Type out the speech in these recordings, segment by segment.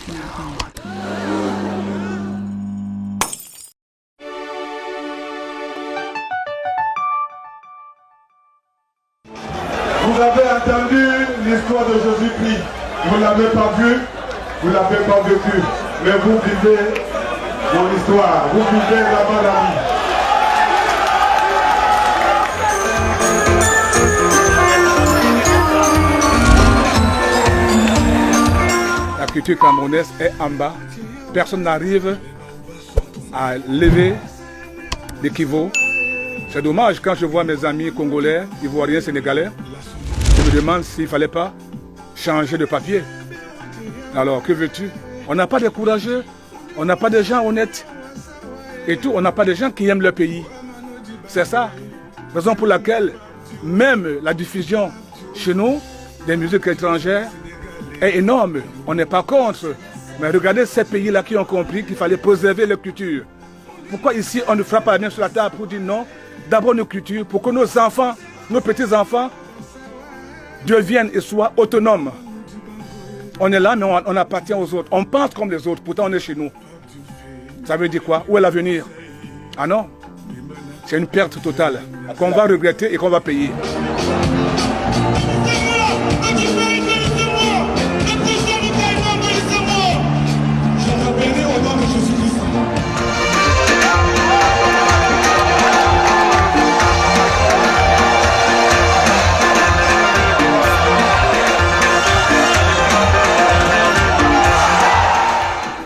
Vous avez entendu l'histoire de Jésus-Christ. Vous ne l'avez pas vu, vous ne l'avez pas vécu. Mais vous vivez mon histoire. Vous vivez là-bas la vie. La culture camerounaise est en bas. Personne n'arrive à lever l'équivalent. C'est dommage quand je vois mes amis congolais, ivoiriens, sénégalais. Je me demande s'il ne fallait pas changer de papier. Alors, que veux-tu? On n'a pas de courageux, on n'a pas de gens honnêtes. Et tout, on n'a pas de gens qui aiment leur pays. C'est ça. Raison pour laquelle même la diffusion chez nous des musiques étrangères est énorme. On n'est pas contre. Mais regardez ces pays-là qui ont compris qu'il fallait préserver leur culture. Pourquoi ici on ne frappe pas la main sur la table pour dire non? D'abord nos cultures, pour que nos enfants, nos petits-enfants deviennent et soient autonomes. On est là, mais on appartient aux autres. On pense comme les autres, pourtant on est chez nous. Ça veut dire quoi? Où est l'avenir? Ah non? C'est une perte totale qu'on va regretter et qu'on va payer.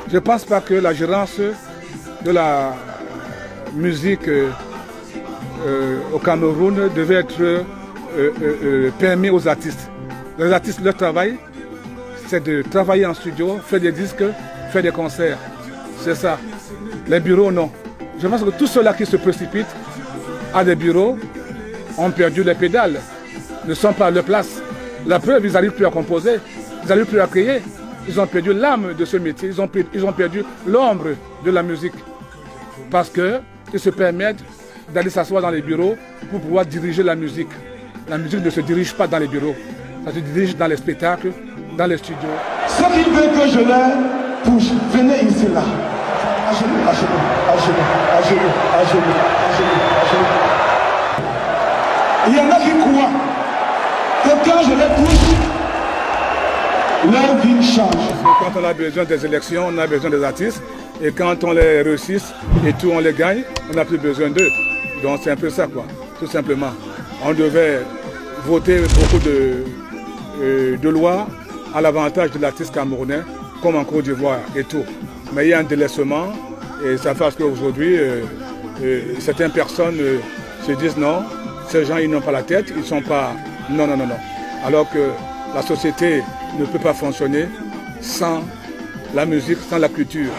Je ne pense pas que la gérance de la musique au Cameroun devait être permis aux artistes. Les artistes, leur travail, c'est de travailler en studio, faire des disques, faire des concerts. C'est ça. Les bureaux, non. Je pense que tous ceux-là qui se précipitent à des bureaux ont perdu les pédales, ne sont pas à leur place. La preuve, ils n'arrivent plus à composer, ils n'arrivent plus à créer. Ils ont perdu l'âme de ce métier, ils ont perdu l'ombre de la musique. Parce qu'ils se permettent d'aller s'asseoir dans les bureaux pour pouvoir diriger la musique. La musique ne se dirige pas dans les bureaux, ça se dirige dans les spectacles, dans les studios. Ceux qui veulent que je leur touche, venez ici là. À genoux, à genoux, à genoux, à genoux, à genoux, à genoux, à genoux. Il y en a qui croient que quand je les touche, leur vie change. Quand on a besoin des élections, on a besoin des artistes. Et quand on les réussit et tout, on les gagne, on n'a plus besoin d'eux. Donc c'est un peu ça, quoi, tout simplement. On devait voter beaucoup de lois à l'avantage de l'artiste camerounais, comme en Côte d'Ivoire et tout. Mais il y a un délaissement et ça fait qu'aujourd'hui, certaines personnes se disent non, ces gens, ils n'ont pas la tête, ils ne sont pas... Non, non, non, non. Alors que la société ne peut pas fonctionner sans la musique, sans la culture.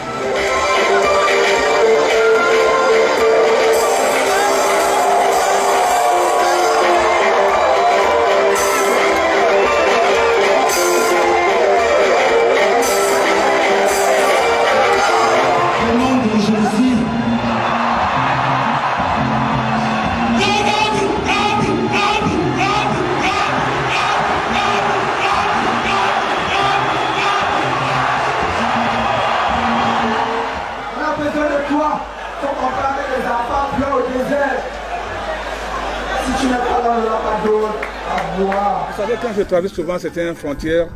Vous savez, quand je traverse souvent certaines frontières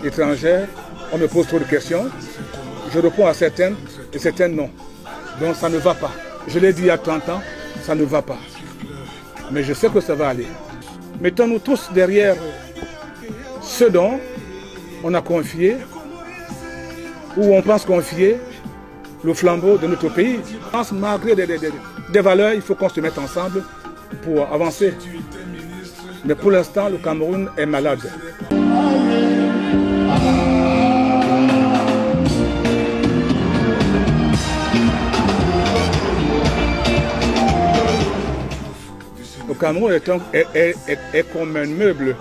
étrangères, on me pose trop de questions. Je réponds à certaines et certaines non. Donc ça ne va pas. Je l'ai dit il y a 30 ans, ça ne va pas. Mais je sais que ça va aller. Mettons-nous tous derrière ce dont on a confié, ou on pense confier le flambeau de notre pays. Je pense malgré des valeurs, il faut qu'on se mette ensemble pour avancer. Mais pour l'instant, le Cameroun est malade. Le Cameroun est comme un meuble.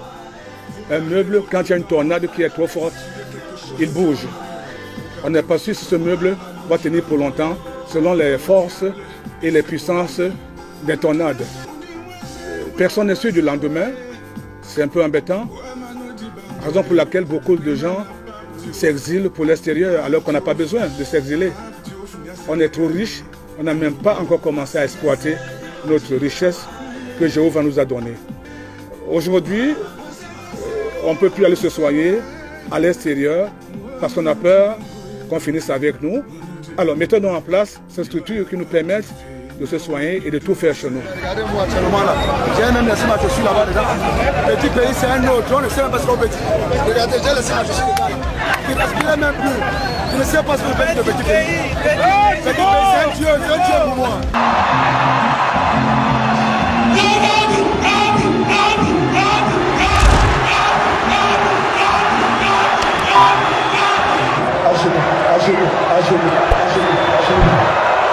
Un meuble, quand il y a une tornade qui est trop forte, il bouge. On n'est pas sûr si ce meuble va tenir pour longtemps, selon les forces et les puissances des tornades. Personne n'est sûr du lendemain, c'est un peu embêtant, raison pour laquelle beaucoup de gens s'exilent pour l'extérieur alors qu'on n'a pas besoin de s'exiler. On est trop riche, on n'a même pas encore commencé à exploiter notre richesse que Jéhovah nous a donnée. Aujourd'hui, on ne peut plus aller se soigner à l'extérieur parce qu'on a peur qu'on finisse avec nous. Alors mettons en place ces structures qui nous permettent de se soigner et de tout faire chez nous. Regardez-moi actuellement là. J'ai même laissé ma chaussure là-bas dedans. Petit pays, c'est un autre. On ne sait même pas ce qu'on petit. Regardez, j'ai laissé ma chaussure dedans là. Il ne respire même plus. Je ne sais pas ce qu'on fait de petit pays. Petit pays, c'est un Dieu pour moi.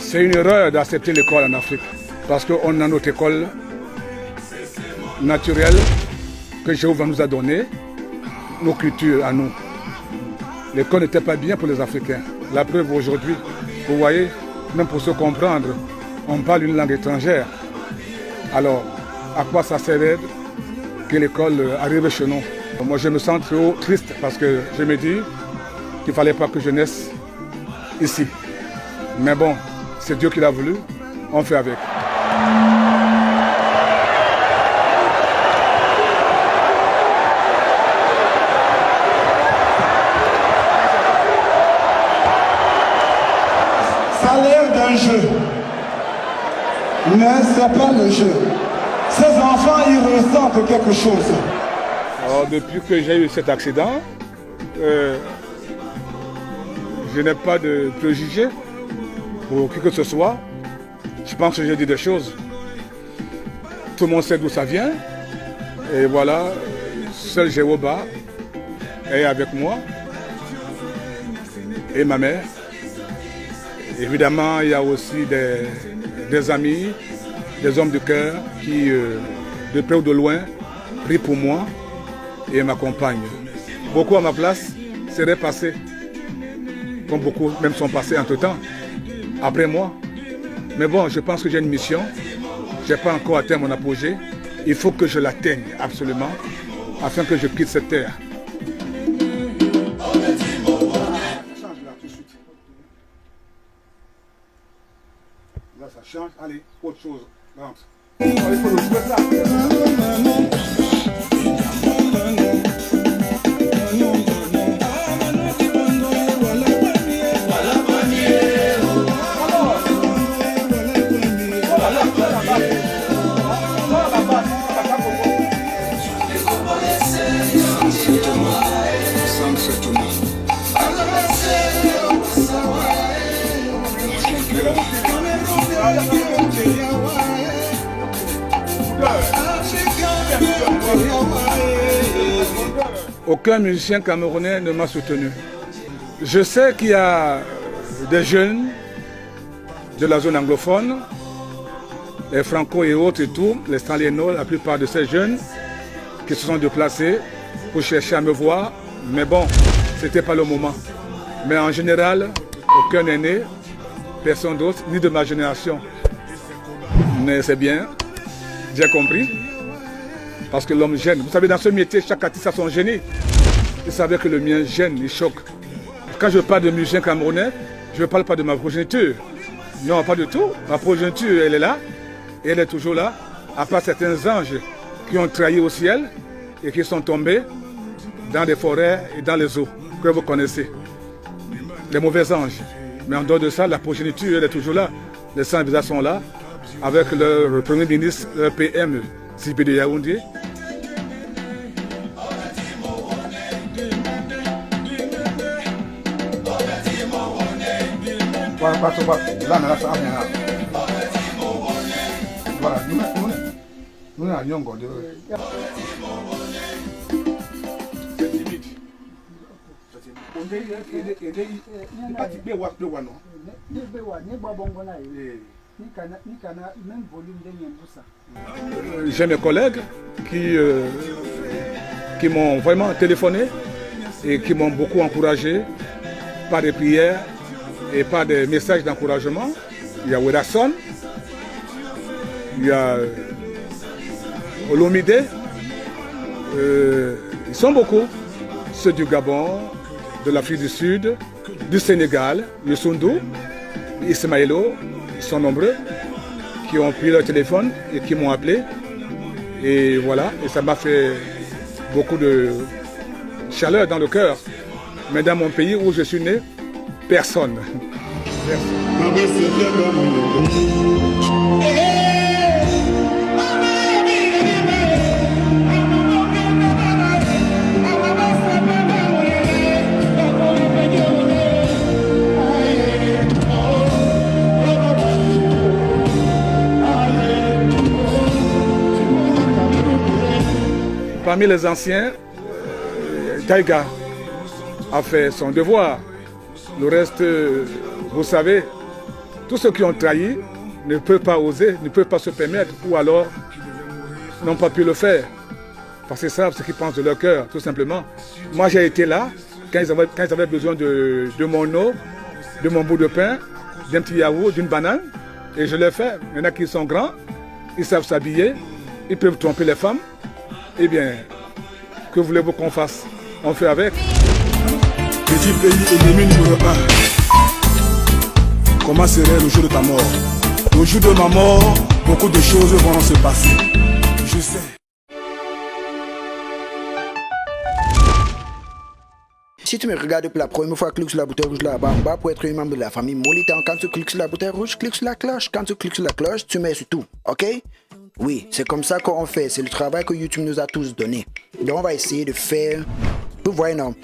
C'est une erreur d'accepter l'école en Afrique parce qu'on a notre école naturelle que Jéhovah nous a donnée, nos cultures à nous. L'école n'était pas bien pour les Africains. La preuve aujourd'hui, vous voyez, même pour se comprendre, on parle une langue étrangère. Alors, à quoi ça sert que l'école arrive chez nous? Moi, je me sens trop triste parce que je me dis qu'il ne fallait pas que je naisse ici. Mais bon, c'est Dieu qui l'a voulu, on fait avec. Ça a l'air d'un jeu, mais ce n'est pas le jeu. Ces enfants, ils ressentent quelque chose. Alors, depuis que j'ai eu cet accident, je n'ai pas de préjugés pour qui que ce soit. Je pense que j'ai dit des choses. Tout le monde sait d'où ça vient. Et voilà, seul Jéhovah est avec moi et ma mère. Évidemment, il y a aussi des amis, des hommes de cœur qui, de près ou de loin, prient pour moi et m'accompagnent. Beaucoup à ma place seraient passés, comme beaucoup même sont passés entre-temps, après moi. Mais bon, je pense que j'ai une mission. Je n'ai pas encore atteint mon apogée. Il faut que je l'atteigne absolument, afin que je quitte cette terre. Là, ça change. Allez, autre chose. Rentre. Il faut le jouer là. Aucun musicien camerounais ne m'a soutenu. Je sais qu'il y a des jeunes de la zone anglophone, les franco et autres et tout, les Staliennois, la plupart de ces jeunes qui se sont déplacés pour chercher à me voir. Mais bon, ce n'était pas le moment. Mais en général, aucun aîné, personne d'autre, ni de ma génération. Mais c'est bien, j'ai compris. Parce que l'homme gêne. Vous savez, dans ce métier, chaque artiste a son génie. Il savait que le mien gêne, il choque. Quand je parle de musicien camerounais, je ne parle pas de ma progéniture. Non, pas du tout. Ma progéniture, elle est là. Et elle est toujours là. À part certains anges qui ont trahi au ciel et qui sont tombés dans les forêts et dans les eaux que vous connaissez. Les mauvais anges. Mais en dehors de ça, la progéniture, elle est toujours là. Les saints visage sont là. Avec le premier ministre, le PM, Sibé de Yaoundé. Voilà, nous avons Nyongo. J'ai mes collègues qui m'ont vraiment téléphoné et qui m'ont beaucoup encouragé par des prières et par des messages d'encouragement. Il y a Werason, il y a Olomide, ils sont beaucoup, ceux du Gabon, de l'Afrique du Sud, du Sénégal, le Sundu, Ismaëlo, ils sont nombreux, qui ont pris leur téléphone et qui m'ont appelé. Et voilà, et ça m'a fait beaucoup de chaleur dans le cœur. Mais dans mon pays où je suis né, personne. Parmi les anciens, Taïga a fait son devoir. Le reste, vous savez, tous ceux qui ont trahi ne peuvent pas oser, ne peuvent pas se permettre, ou alors n'ont pas pu le faire. Parce qu'ils savent ce qu'ils pensent de leur cœur, tout simplement. Moi, j'ai été là quand ils avaient besoin de mon eau, de mon bout de pain, d'un petit yaourt, d'une banane, et je l'ai fait. Il y en a qui sont grands, ils savent s'habiller, ils peuvent tromper les femmes. Eh bien, que voulez-vous qu'on fasse? On fait avec. Petit pays ennemi numéro 1. Comment serait le jour de ta mort? Le jour de ma mort, beaucoup de choses vont se passer. Je sais. Si tu me regardes pour la première fois, clique sur la bouteille rouge là-bas en bas pour être un membre de la famille Molitan. Quand tu cliques sur la bouteille rouge, clique sur la cloche. Quand tu cliques sur la cloche, tu mets sur tout. Ok? Oui, c'est comme ça qu'on fait. C'est le travail que YouTube nous a tous donné. Donc on va essayer de faire. Vous voyez, non?